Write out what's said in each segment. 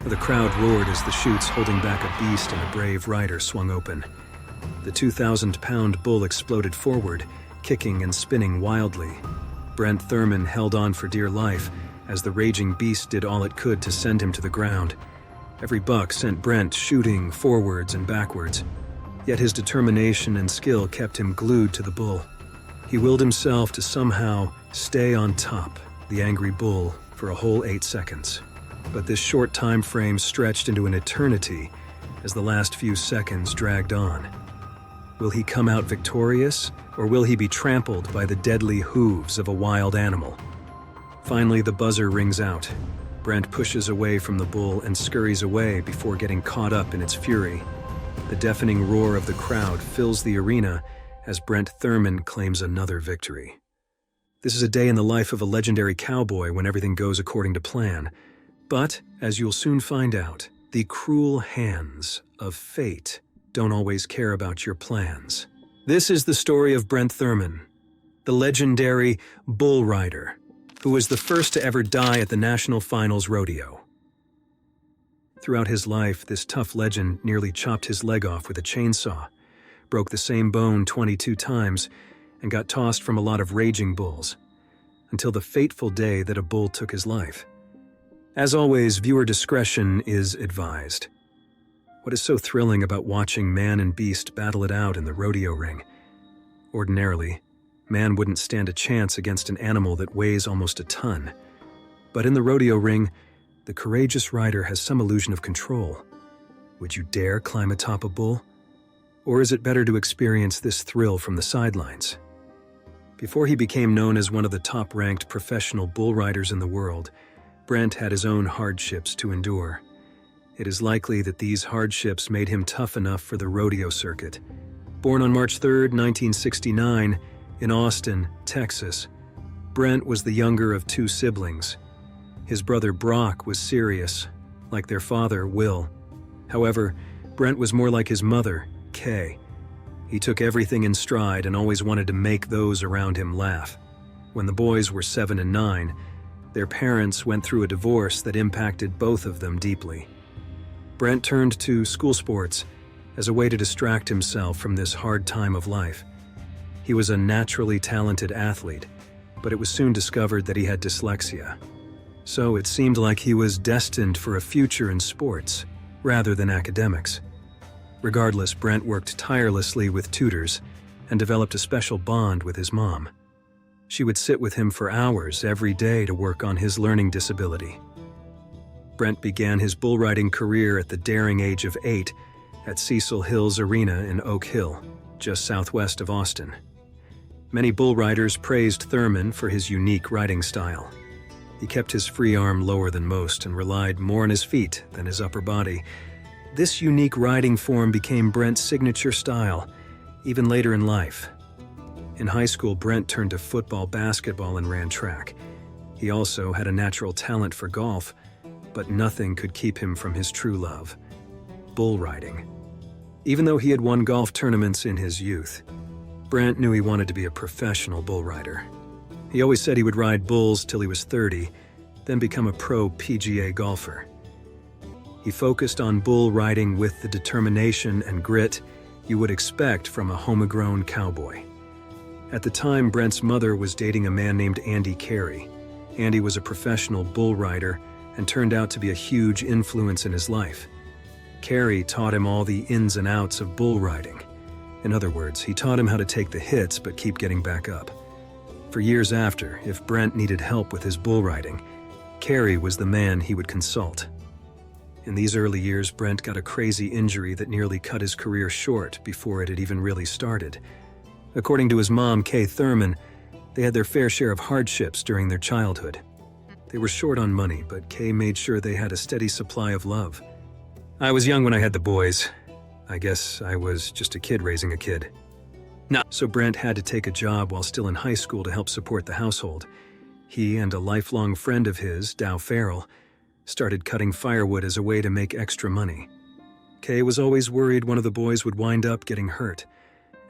The crowd roared as the chutes holding back a beast and a brave rider swung open. The 2,000-pound bull exploded forward, kicking and spinning wildly. Brent Thurman held on for dear life as the raging beast did all it could to send him to the ground. Every buck sent Brent shooting forwards and backwards, yet his determination and skill kept him glued to the bull. He willed himself to somehow stay on top the angry bull for a whole 8 seconds. But this short time frame stretched into an eternity as the last few seconds dragged on. Will he come out victorious, or will he be trampled by the deadly hooves of a wild animal? Finally, the buzzer rings out. Brent pushes away from the bull and scurries away before getting caught up in its fury. The deafening roar of the crowd fills the arena as Brent Thurman claims another victory. This is a day in the life of a legendary cowboy when everything goes according to plan. But, as you'll soon find out, the cruel hands of fate don't always care about your plans. This is the story of Brent Thurman, the legendary bullrider, who was the first to ever die at the National Finals Rodeo. Throughout his life, this tough legend nearly chopped his leg off with a chainsaw, broke the same bone 22 times, and got tossed from a lot of raging bulls, until the fateful day that a bull took his life. As always, viewer discretion is advised. What is so thrilling about watching man and beast battle it out in the rodeo ring? Ordinarily, man wouldn't stand a chance against an animal that weighs almost a ton. But in the rodeo ring, the courageous rider has some illusion of control. Would you dare climb atop a bull? Or is it better to experience this thrill from the sidelines? Before he became known as one of the top-ranked professional bull riders in the world, Brent had his own hardships to endure. It is likely that these hardships made him tough enough for the rodeo circuit. Born on March 3, 1969, in Austin, Texas, Brent was the younger of 2 siblings. His brother Brock was serious, like their father, Will. However, Brent was more like his mother, Kay. He took everything in stride and always wanted to make those around him laugh. When the boys were 7 and 9, their parents went through a divorce that impacted both of them deeply. Brent turned to school sports as a way to distract himself from this hard time of life. He was a naturally talented athlete, but it was soon discovered that he had dyslexia. So it seemed like he was destined for a future in sports, rather than academics. Regardless, Brent worked tirelessly with tutors and developed a special bond with his mom. She would sit with him for hours every day to work on his learning disability. Brent began his bull riding career at the daring age of 8 at Cecil Hills Arena in Oak Hill, just southwest of Austin. Many bull riders praised Thurman for his unique riding style. He kept his free arm lower than most and relied more on his feet than his upper body. This unique riding form became Brent's signature style, even later in life. In high school, Brent turned to football, basketball, and ran track. He also had a natural talent for golf, but nothing could keep him from his true love, bull riding. Even though he had won golf tournaments in his youth, Brent knew he wanted to be a professional bull rider. He always said he would ride bulls till he was 30, then become a pro PGA golfer. He focused on bull riding with the determination and grit you would expect from a homegrown cowboy. At the time, Brent's mother was dating a man named Andy Carey. Andy was a professional bull rider and turned out to be a huge influence in his life. Carey taught him all the ins and outs of bull riding. In other words, he taught him how to take the hits but keep getting back up. For years after, if Brent needed help with his bull riding, Carey was the man he would consult. In these early years, Brent got a crazy injury that nearly cut his career short before it had even really started. According to his mom, Kay Thurman, they had their fair share of hardships during their childhood. They were short on money, but Kay made sure they had a steady supply of love. I was young when I had the boys. I guess I was just a kid raising a kid. No. So Brent had to take a job while still in high school to help support the household. He and a lifelong friend of his, Dow Farrell, started cutting firewood as a way to make extra money. Kay was always worried one of the boys would wind up getting hurt.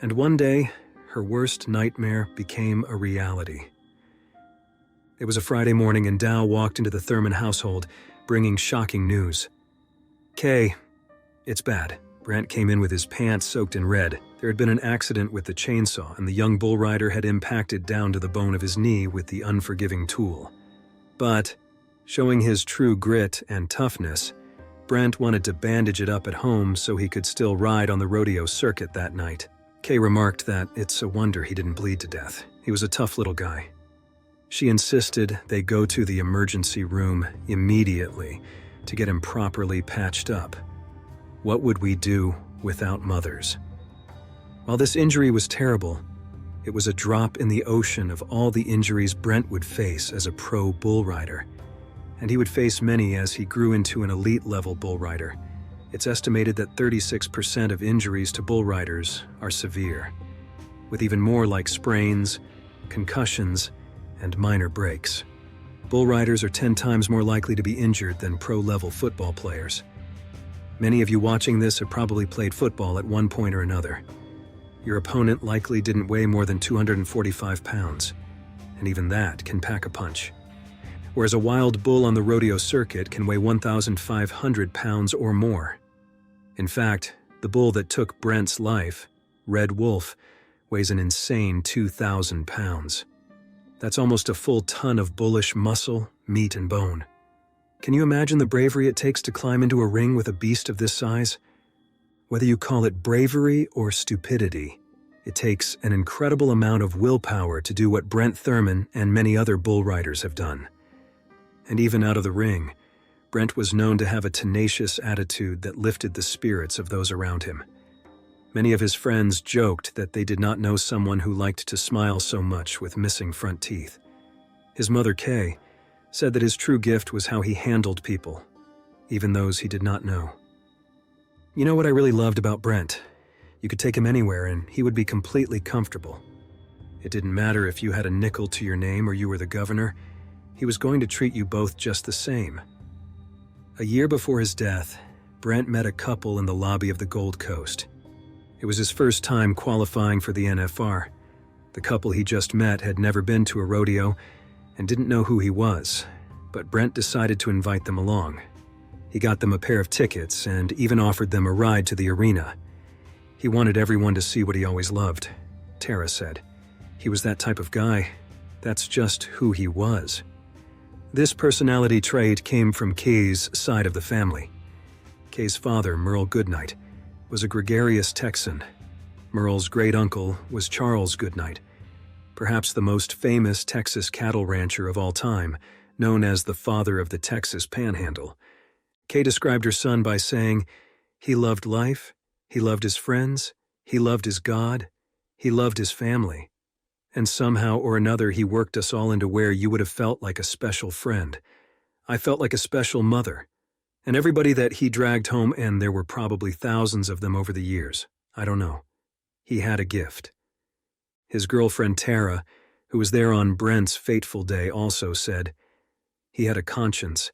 And one day, her worst nightmare became a reality. It was a Friday morning and Dow walked into the Thurman household, bringing shocking news. "Kay, it's bad." Brent came in with his pants soaked in red. There had been an accident with the chainsaw, and the young bull rider had impacted down to the bone of his knee with the unforgiving tool. But, showing his true grit and toughness, Brent wanted to bandage it up at home so he could still ride on the rodeo circuit that night. Kay remarked that it's a wonder he didn't bleed to death. He was a tough little guy. She insisted they go to the emergency room immediately to get him properly patched up. What would we do without mothers? While this injury was terrible, it was a drop in the ocean of all the injuries Brent would face as a pro bull rider. And he would face many as he grew into an elite-level bull rider. It's estimated that 36% of injuries to bull riders are severe, with even more like sprains, concussions, and minor breaks. Bull riders are 10 times more likely to be injured than pro-level football players. Many of you watching this have probably played football at one point or another. Your opponent likely didn't weigh more than 245 pounds, and even that can pack a punch. Whereas a wild bull on the rodeo circuit can weigh 1,500 pounds or more. In fact, the bull that took Brent's life, Red Wolf, weighs an insane 2,000 pounds. That's almost a full ton of bullish muscle, meat, and bone. Can you imagine the bravery it takes to climb into a ring with a beast of this size? Whether you call it bravery or stupidity, it takes an incredible amount of willpower to do what Brent Thurman and many other bull riders have done. And even out of the ring, Brent was known to have a tenacious attitude that lifted the spirits of those around him. Many of his friends joked that they did not know someone who liked to smile so much with missing front teeth. His mother, Kay, said that his true gift was how he handled people, even those he did not know. You know what I really loved about Brent? You could take him anywhere and he would be completely comfortable. It didn't matter if you had a nickel to your name or you were the governor, he was going to treat you both just the same. A year before his death, Brent met a couple in the lobby of the Gold Coast. It was his first time qualifying for the NFR. The couple he just met had never been to a rodeo and didn't know who he was, but Brent decided to invite them along. He got them a pair of tickets and even offered them a ride to the arena. He wanted everyone to see what he always loved, Tara said. He was that type of guy. That's just who he was. This personality trait came from Kay's side of the family. Kay's father, Merle Goodnight, was a gregarious Texan. Merle's great-uncle was Charles Goodnight, perhaps the most famous Texas cattle rancher of all time, known as the father of the Texas Panhandle. Kay described her son by saying, "He loved life, he loved his friends, he loved his God, he loved his family. And somehow or another he worked us all into where you would have felt like a special friend. I felt like a special mother. And everybody that he dragged home, and there were probably thousands of them over the years, I don't know. He had a gift." His girlfriend Tara, who was there on Brent's fateful day, also said, "He had a conscience,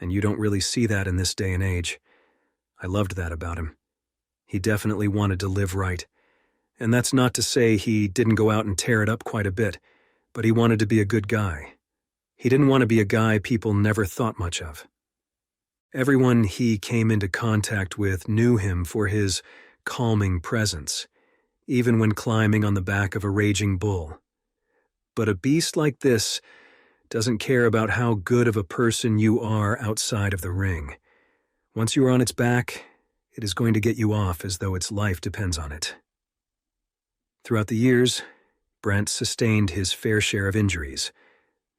and you don't really see that in this day and age. I loved that about him. He definitely wanted to live right. And that's not to say he didn't go out and tear it up quite a bit, but he wanted to be a good guy. He didn't want to be a guy people never thought much of." Everyone he came into contact with knew him for his calming presence, even when climbing on the back of a raging bull. But a beast like this doesn't care about how good of a person you are outside of the ring. Once you are on its back, it is going to get you off as though its life depends on it. Throughout the years, Brent sustained his fair share of injuries,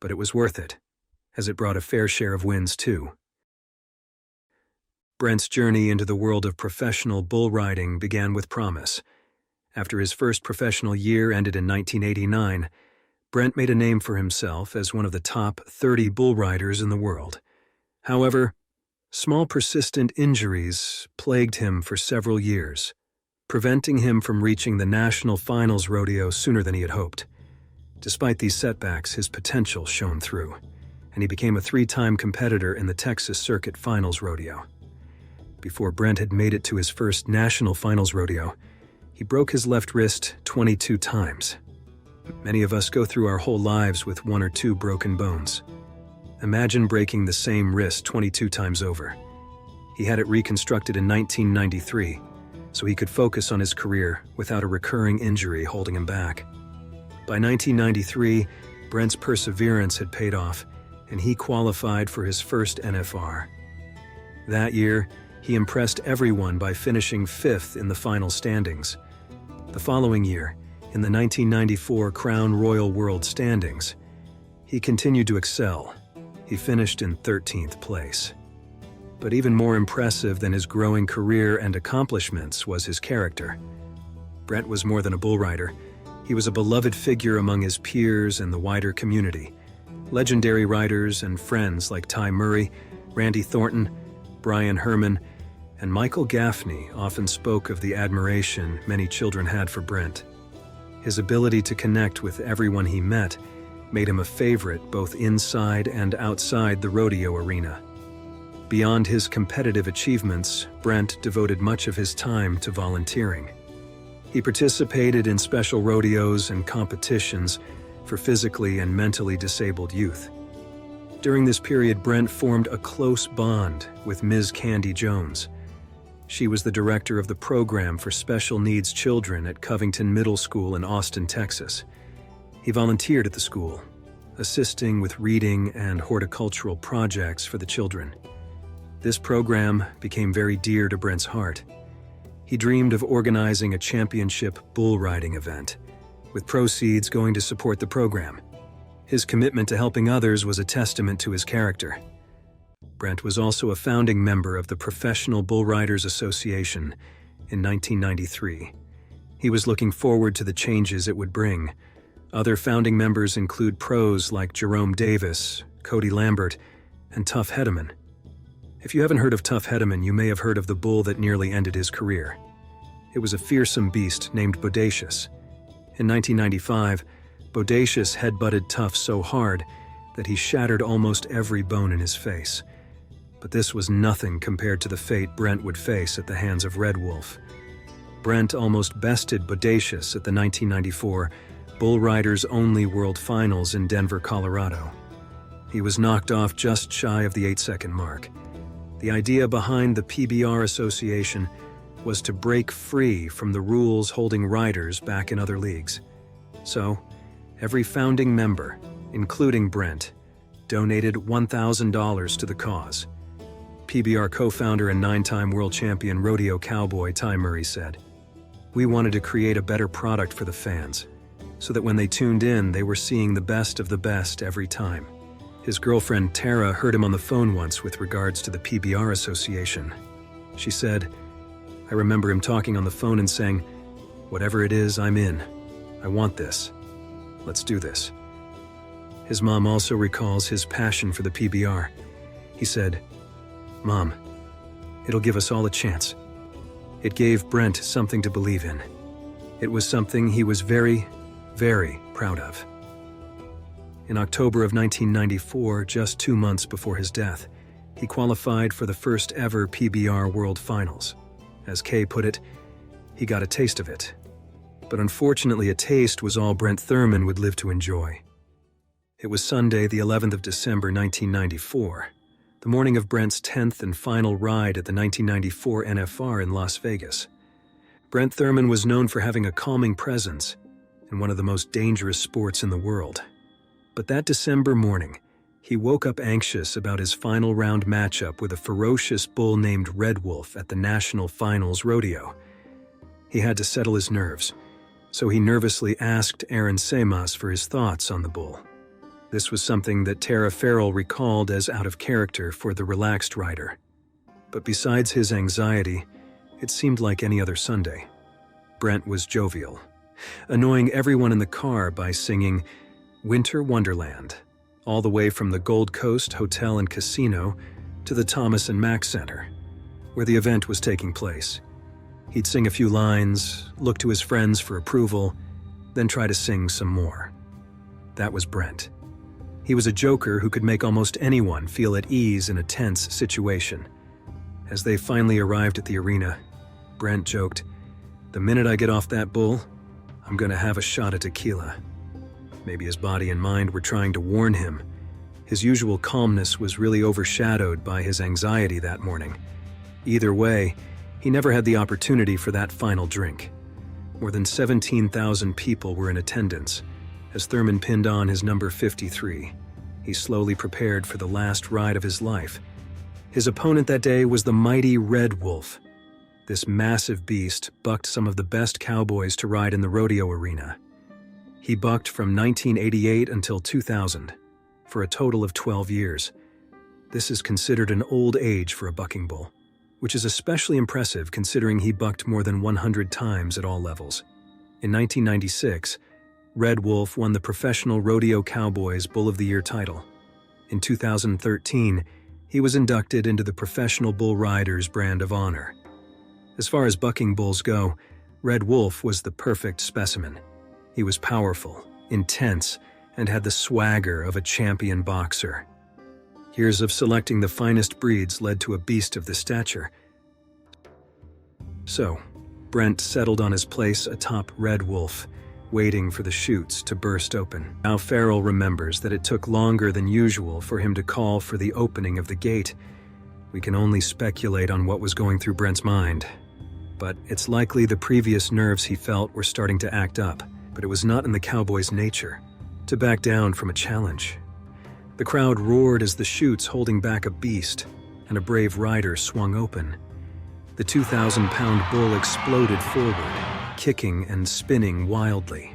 but it was worth it, as it brought a fair share of wins too. Brent's journey into the world of professional bull riding began with promise. After his first professional year ended in 1989, Brent made a name for himself as one of the top 30 bull riders in the world. However, small persistent injuries plagued him for several years, preventing him from reaching the National Finals Rodeo sooner than he had hoped. Despite these setbacks, his potential shone through, and he became a 3-time competitor in the Texas Circuit Finals Rodeo. Before Brent had made it to his first National Finals Rodeo, he broke his left wrist 22 times. Many of us go through our whole lives with 1 or 2 broken bones. Imagine breaking the same wrist 22 times over. He had it reconstructed in 1993, so he could focus on his career without a recurring injury holding him back. By 1993, Brent's perseverance had paid off, and he qualified for his first NFR. That year, he impressed everyone by finishing 5th in the final standings. The following year, in the 1994 Crown Royal World Standings, he continued to excel. He finished in 13th place. But even more impressive than his growing career and accomplishments was his character. Brent was more than a bullrider. He was a beloved figure among his peers and the wider community. Legendary riders and friends like Ty Murray, Randy Thornton, Brian Herman, and Michael Gaffney often spoke of the admiration many children had for Brent. His ability to connect with everyone he met made him a favorite both inside and outside the rodeo arena. Beyond his competitive achievements, Brent devoted much of his time to volunteering. He participated in special rodeos and competitions for physically and mentally disabled youth. During this period, Brent formed a close bond with Ms. Candy Jones. She was the director of the program for special needs children at Covington Middle School in Austin, Texas. He volunteered at the school, assisting with reading and horticultural projects for the children. This program became very dear to Brent's heart. He dreamed of organizing a championship bull riding event, with proceeds going to support the program. His commitment to helping others was a testament to his character. Brent was also a founding member of the Professional Bull Riders Association in 1993. He was looking forward to the changes it would bring. Other founding members include pros like Jerome Davis, Cody Lambert, and Tuff Hedeman. If you haven't heard of Tuff Hedeman, you may have heard of the bull that nearly ended his career. It was a fearsome beast named Bodacious. In 1995, Bodacious headbutted Tuff so hard that he shattered almost every bone in his face. But this was nothing compared to the fate Brent would face at the hands of Red Wolf. Brent almost bested Bodacious at the 1994 Bull Riders Only World Finals in Denver, Colorado. He was knocked off just shy of the 8-second mark. The idea behind the PBR Association was to break free from the rules holding riders back in other leagues. So, every founding member, including Brent, donated $1,000 to the cause. PBR co-founder and 9-time world champion rodeo cowboy Ty Murray said, "We wanted to create a better product for the fans, so that when they tuned in, they were seeing the best of the best every time." His girlfriend Tara heard him on the phone once with regards to the PBR Association. She said, "I remember him talking on the phone and saying, 'Whatever it is, I'm in. I want this. Let's do this.'" His mom also recalls his passion for the PBR. He said, "Mom, it'll give us all a chance." It gave Brent something to believe in. It was something he was very, very proud of. In October of 1994, just 2 months before his death, he qualified for the first ever PBR World Finals. As Kay put it, he got a taste of it. But unfortunately, a taste was all Brent Thurman would live to enjoy. It was Sunday, the 11th of December, 1994, the morning of Brent's 10th and final ride at the 1994 NFR in Las Vegas. Brent Thurman was known for having a calming presence in one of the most dangerous sports in the world. But that December morning, he woke up anxious about his final round matchup with a ferocious bull named Red Wolf at the National Finals Rodeo. He had to settle his nerves, so he nervously asked Aaron Semas for his thoughts on the bull. This was something that Tara Farrell recalled as out of character for the relaxed rider. But besides his anxiety, it seemed like any other Sunday. Brent was jovial, annoying everyone in the car by singing Winter Wonderland, all the way from the Gold Coast Hotel and Casino to the Thomas and Mack Center, where the event was taking place. He'd sing a few lines, look to his friends for approval, then try to sing some more. That was Brent. He was a joker who could make almost anyone feel at ease in a tense situation. As they finally arrived at the arena, Brent joked, "The minute I get off that bull, I'm gonna have a shot of tequila." Maybe his body and mind were trying to warn him. His usual calmness was really overshadowed by his anxiety that morning. Either way, he never had the opportunity for that final drink. More than 17,000 people were in attendance as Thurman pinned on his number 53. He slowly prepared for the last ride of his life. His opponent that day was the mighty Red Wolf. This massive beast bucked some of the best cowboys to ride in the rodeo arena. He bucked from 1988 until 2000, for a total of 12 years. This is considered an old age for a bucking bull, which is especially impressive considering he bucked more than 100 times at all levels. In 1996, Red Wolf won the Professional Rodeo Cowboys Bull of the Year title. In 2013, he was inducted into the Professional Bull Riders Brand of Honor. As far as bucking bulls go, Red Wolf was the perfect specimen. He was powerful, intense, and had the swagger of a champion boxer. Years of selecting the finest breeds led to a beast of this stature. So, Brent settled on his place atop Red Wolf, waiting for the chutes to burst open. Now Farrell remembers that it took longer than usual for him to call for the opening of the gate. We can only speculate on what was going through Brent's mind. But it's likely the previous nerves he felt were starting to act up, but it was not in the cowboy's nature to back down from a challenge. The crowd roared as the chutes holding back a beast, and a brave rider swung open. The 2,000-pound bull exploded forward, kicking and spinning wildly.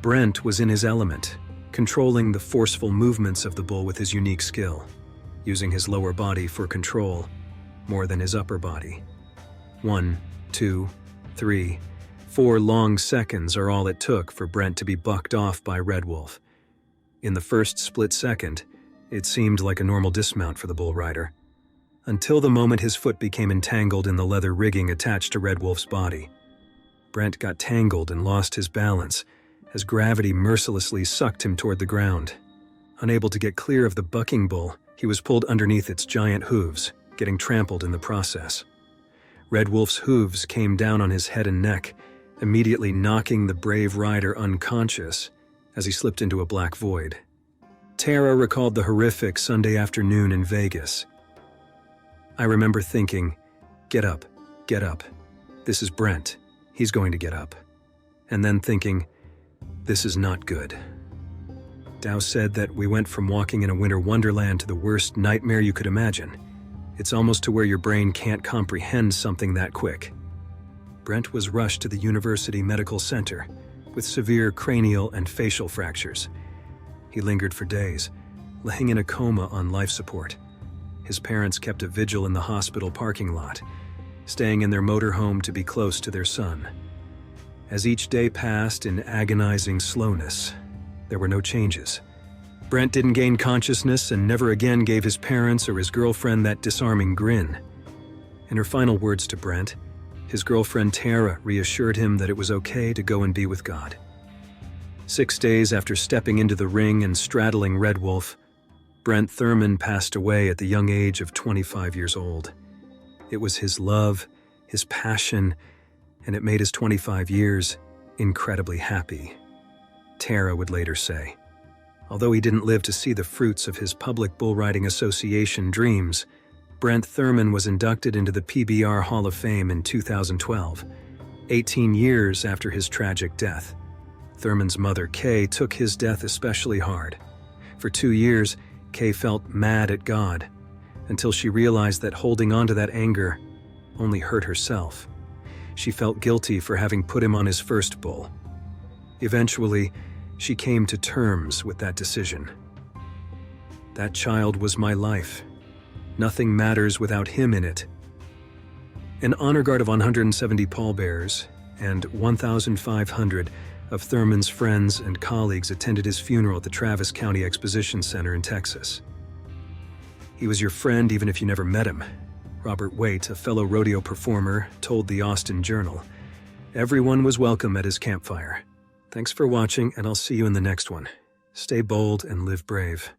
Brent was in his element, controlling the forceful movements of the bull with his unique skill, using his lower body for control more than his upper body. 1, 2, 3, 4 long seconds are all it took for Brent to be bucked off by Red Wolf. In the first split second, it seemed like a normal dismount for the bull rider, until the moment his foot became entangled in the leather rigging attached to Red Wolf's body. Brent got tangled and lost his balance as gravity mercilessly sucked him toward the ground. Unable to get clear of the bucking bull, he was pulled underneath its giant hooves, getting trampled in the process. Red Wolf's hooves came down on his head and neck, immediately knocking the brave rider unconscious as he slipped into a black void. Tara recalled the horrific Sunday afternoon in Vegas. "I remember thinking, get up, get up. This is Brent. He's going to get up." And then thinking, this is not good. Dow said that we went from walking in a winter wonderland to the worst nightmare you could imagine. It's almost to where your brain can't comprehend something that quick. Brent was rushed to the University Medical Center with severe cranial and facial fractures. He lingered for days, laying in a coma on life support. His parents kept a vigil in the hospital parking lot, staying in their motorhome to be close to their son. As each day passed in agonizing slowness, there were no changes. Brent didn't gain consciousness and never again gave his parents or his girlfriend that disarming grin. In her final words to Brent, his girlfriend Tara reassured him that it was okay to go and be with God. 6 days after stepping into the ring and straddling Red Wolf, Brent Thurman passed away at the young age of 25 years old. It was his love, his passion, and it made his 25 years incredibly happy. Tara would later say, although he didn't live to see the fruits of his Public Bull Riding Association dreams, Brent Thurman was inducted into the PBR Hall of Fame in 2012, 18 years after his tragic death. Thurman's mother, Kay, took his death especially hard. For 2 years, Kay felt mad at God, until she realized that holding on to that anger only hurt herself. She felt guilty for having put him on his first bull. Eventually, she came to terms with that decision. That child was my life. Nothing matters without him in it. An honor guard of 170 pallbearers and 1,500 of Thurman's friends and colleagues attended his funeral at the Travis County Exposition Center in Texas. "He was your friend even if you never met him," Robert Waite, a fellow rodeo performer, told the Austin Journal. "Everyone was welcome at his campfire." Thanks for watching, and I'll see you in the next one. Stay bold and live brave.